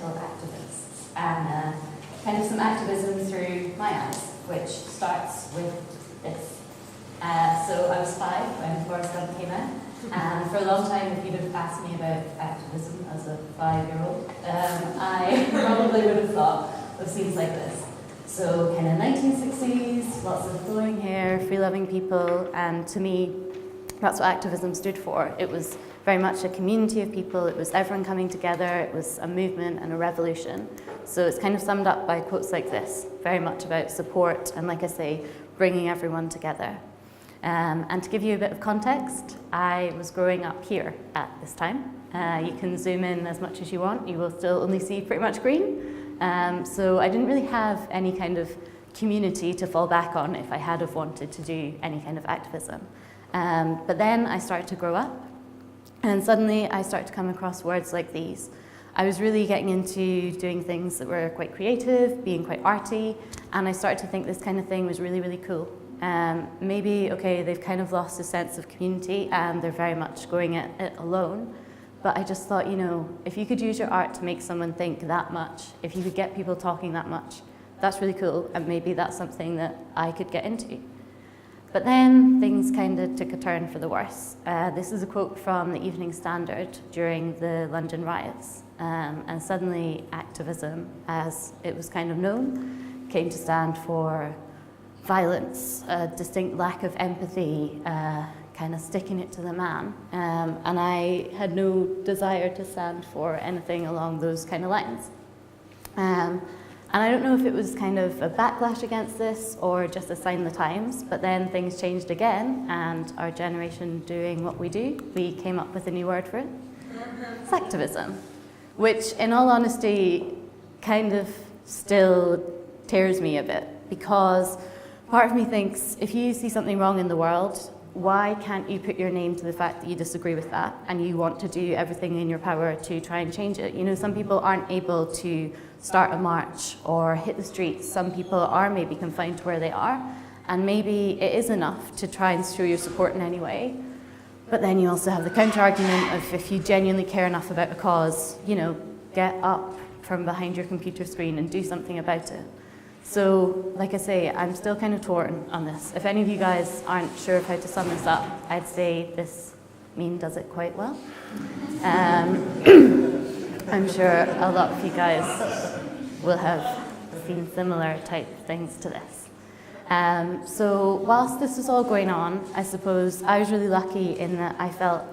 environmental activists, and kind of some activism through my eyes, which starts with this. So I was 5 when Forrest Gump came out, and for a long time, if you'd have asked me about activism as a 5-year-old, I probably would have thought of scenes like this. So kind of 1960s, lots of flowing hair, free-loving people, and to me, that's what activism stood for. It was very much a community of people, it was everyone coming together, it was a movement and a revolution. So it's kind of summed up by quotes like this, very much about support and, like I say, bringing everyone together. And to give you a bit of context, I was growing up here at this time. You can zoom in as much as you want, you will still only see pretty much green. So I didn't really have any kind of community to fall back on if I had have wanted to do any kind of activism. But then I started to grow up, and suddenly I started to come across words like these. I was really getting into doing things that were quite creative, being quite arty, and I started to think this kind of thing was really, really cool. Maybe, okay, they've kind of lost a sense of community and they're very much going at it alone. But I just thought, you know, if you could use your art to make someone think that much, if you could get people talking that much, that's really cool, and maybe that's something that I could get into. But then things kind of took a turn for the worse. This is a quote from the Evening Standard during the London riots. And suddenly activism, as it was kind of known, came to stand for violence, a distinct lack of empathy, kind of sticking it to the man. And I had no desire to stand for anything along those kind of lines. And I don't know if it was kind of a backlash against this or just a sign of the times, but then things changed again, and our generation doing what we do, we came up with a new word for it. It's activism, which in all honesty kind of still tears me a bit, because part of me thinks, if you see something wrong in the world, why can't you put your name to the fact that you disagree with that and you want to do everything in your power to try and change it? You know, some people aren't able to start a march or hit the streets. Some people are maybe confined to where they are, and maybe it is enough to try and show your support in any way. But then you also have the counter-argument of, if you genuinely care enough about a cause, you know, get up from behind your computer screen and do something about it. So, like I say, I'm still kind of torn on this. If any of you guys aren't sure of how to sum this up, I'd say this meme does it quite well. I'm sure a lot of you guys will have seen similar type things to this. So whilst this was all going on, I suppose I was really lucky in that I felt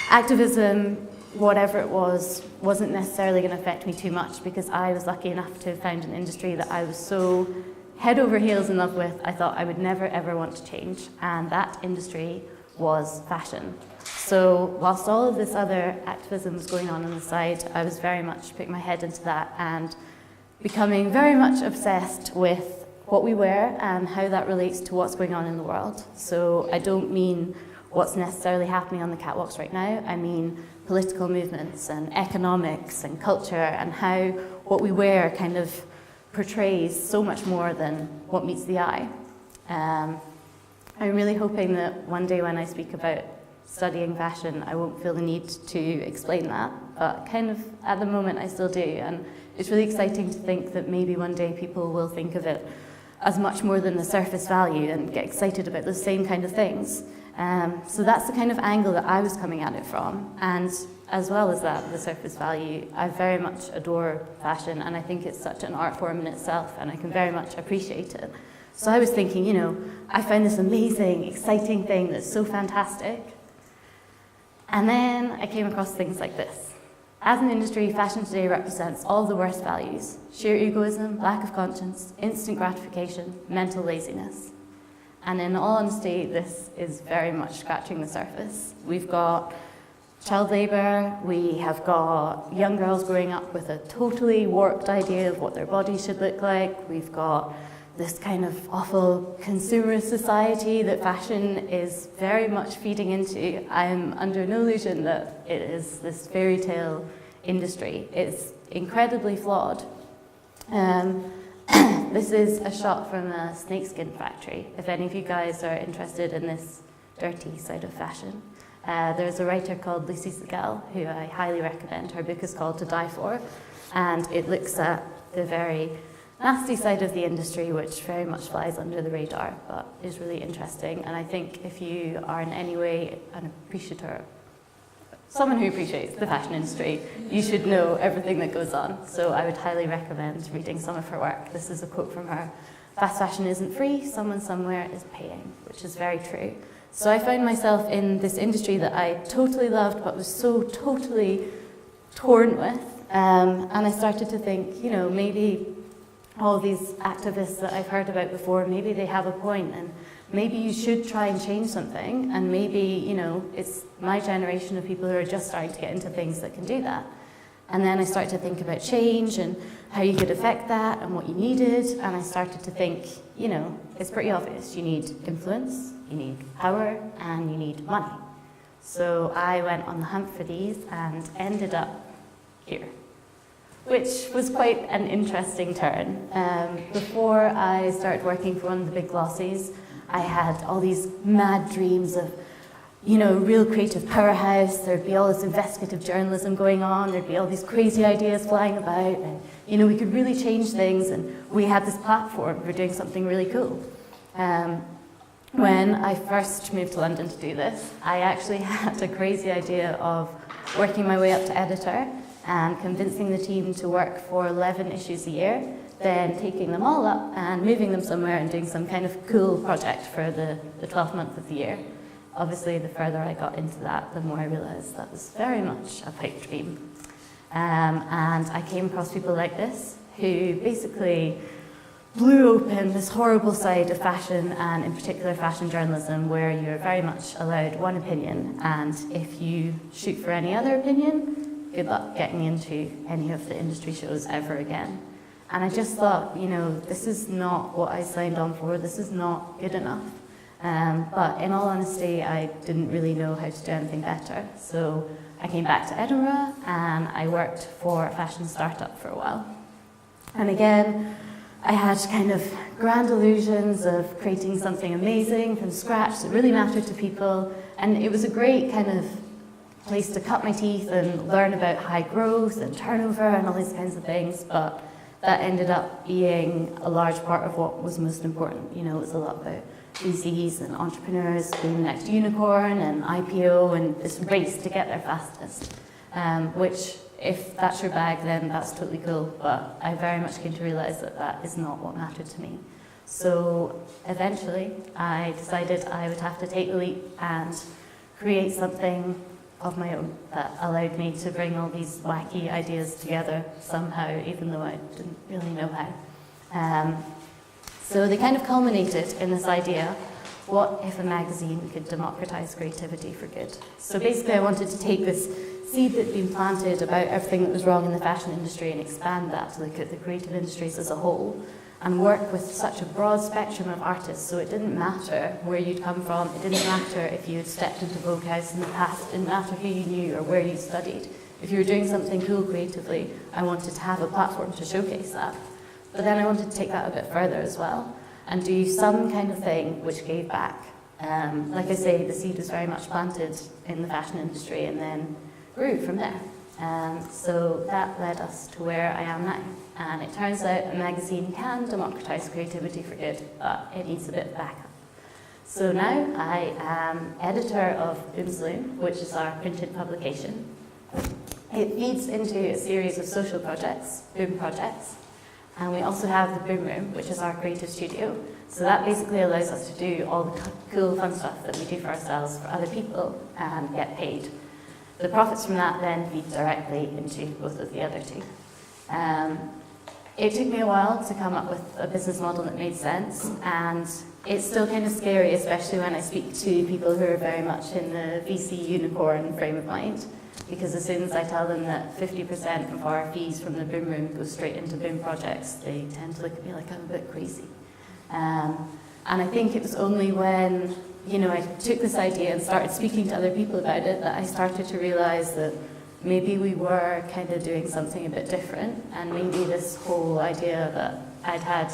activism, whatever it was, wasn't necessarily going to affect me too much, because I was lucky enough to have found an industry that I was so head over heels in love with, I thought I would never ever want to change, and that industry was fashion. So whilst all of this other activism was going on the side, I was very much putting my head into that and becoming very much obsessed with what we wear and how that relates to what's going on in the world. So I don't mean what's necessarily happening on the catwalks right now, I mean political movements and economics and culture, and how what we wear kind of portrays so much more than what meets the eye. I'm really hoping that one day when I speak about studying fashion, I won't feel the need to explain that, but kind of at the moment I still do, and it's really exciting to think that maybe one day people will think of it as much more than the surface value and get excited about the same kind of things. So that's the kind of angle that I was coming at it from, and as well as that, the surface value, I very much adore fashion, and I think it's such an art form in itself, and I can very much appreciate it. So I was thinking, you know, I found this amazing, exciting thing that's so fantastic, and then I came across things like this. As an industry, fashion today represents all of the worst values: sheer egoism, lack of conscience, instant gratification, mental laziness. And in all honesty, this is very much scratching the surface. We've got child labour, we have got young girls growing up with a totally warped idea of what their bodies should look like. We've got this kind of awful consumerist society that fashion is very much feeding into. I'm under no illusion that it is this fairy tale industry. It's incredibly flawed. This is a shot from a snakeskin factory, if any of you guys are interested in this dirty side of fashion. There's a writer called Lucy Segal, who I highly recommend. Her book is called To Die For. and it looks at the very nasty side of the industry, which very much flies under the radar, but is really interesting. And I think if you are in any way an appreciator, someone who appreciates the fashion industry, you should know everything that goes on. So I would highly recommend reading some of her work. This is a quote from her: "Fast fashion isn't free, someone somewhere is paying," which is very true. So I found myself in this industry that I totally loved, but was so totally torn with. And I started to think, you know, maybe all these activists that I've heard about before, maybe they have a point, and maybe you should try and change something, and maybe, you know, it's my generation of people who are just starting to get into things that can do that. And then I started to think about change and how you could affect that and what you needed, and I started to think, you know, it's pretty obvious. You need influence, you need power, and you need money. So I went on the hunt for these and ended up here, which was quite an interesting turn. Before I started working for one of the big glossies, I had all these mad dreams of, you know, real creative powerhouse. There'd be all this investigative journalism going on. There'd be all these crazy ideas flying about, and, you know, we could really change things, and we had this platform for doing something really cool. When I first moved to London to do this, I actually had a crazy idea of working my way up to editor and convincing the team to work for 11 issues a year, then taking them all up and moving them somewhere and doing some kind of cool project for the 12th month of the year. Obviously, the further I got into that, the more I realised that was very much a pipe dream. And I came across people like this, who basically blew open this horrible side of fashion, and in particular fashion journalism, where you're very much allowed one opinion, and if you shoot for any other opinion, good luck getting into any of the industry shows ever again. And I just thought, you know, this is not what I signed on for, this is not good enough. But in all honesty, I didn't really know how to do anything better. So I came back to Edinburgh and I worked for a fashion startup for a while. And again, I had kind of grand illusions of creating something amazing from scratch that really mattered to people. And it was a great kind of place to cut my teeth and learn about high growth and turnover and all these kinds of things. But that ended up being a large part of what was most important. You know, it was a lot about VCs and entrepreneurs being the next unicorn and IPO and this race to get there fastest, which, if that's your bag, then that's totally cool, but I very much came to realise that that is not what mattered to me. So eventually I decided I would have to take the leap and create something of my own that allowed me to bring all these wacky ideas together somehow, even though I didn't really know how. So they kind of culminated in this idea: what if a magazine could democratise creativity for good? So basically I wanted to take this seed that had been planted about everything that was wrong in the fashion industry and expand that to look at the creative industries as a whole, and work with such a broad spectrum of artists, so it didn't matter where you'd come from, it didn't matter if you had stepped into Vogue House in the past, it didn't matter who you knew or where you studied. If you were doing something cool creatively, I wanted to have a platform to showcase that. But then I wanted to take that a bit further as well, and do some kind of thing which gave back. Like I say, the seed was very much planted in the fashion industry and then grew from there. So that led us to where I am now. And it turns out a magazine can democratise creativity for good, but it needs a bit of backup. So now I am editor of Boom Saloon, which is our printed publication. It feeds into a series of social projects, Boom projects, and we also have the Boom Room, which is our creative studio. So that basically allows us to do all the cool, fun stuff that we do for ourselves, for other people, and get paid. The profits from that then feed directly into both of the other two. It took me a while to come up with a business model that made sense, and it's still kind of scary, especially when I speak to people who are very much in the VC unicorn frame of mind, because as soon as I tell them that 50% of our fees from the Boom Room go straight into Boom projects, they tend to look at me like I'm a bit crazy. And I think it was only when, you know, I took this idea and started speaking to other people about it that I started to realise that maybe we were kind of doing something a bit different, and maybe this whole idea that I'd had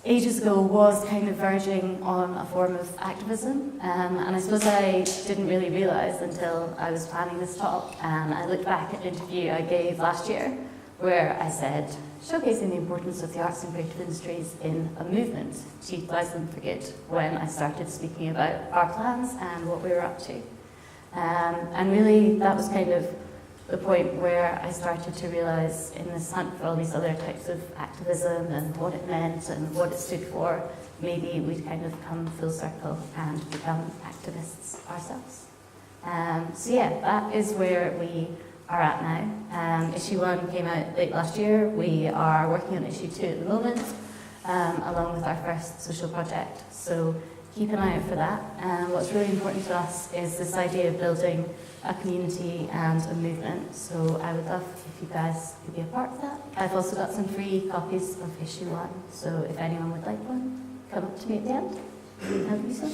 ages ago was kind of verging on a form of activism. And I suppose I didn't really realise until I was planning this talk, and I looked back at an interview I gave last year where I said, showcasing the importance of the arts and creative industries in a movement to utilise them for good, when I started speaking about our plans and what we were up to. And really, that was kind of the point where I started to realise, in this hunt for all these other types of activism and what it meant and what it stood for, maybe we'd kind of come full circle and become activists ourselves. So yeah, that is where we are at now. Issue 1 came out late last year. We are working on issue 2 at the moment, along with our first social project. So keep an eye out for that. What's really important to us is this idea of building a community and a movement. So I would love if you guys could be a part of that. I've also got some free copies of issue 1. So if anyone would like one, come up to me at the end. Have you some?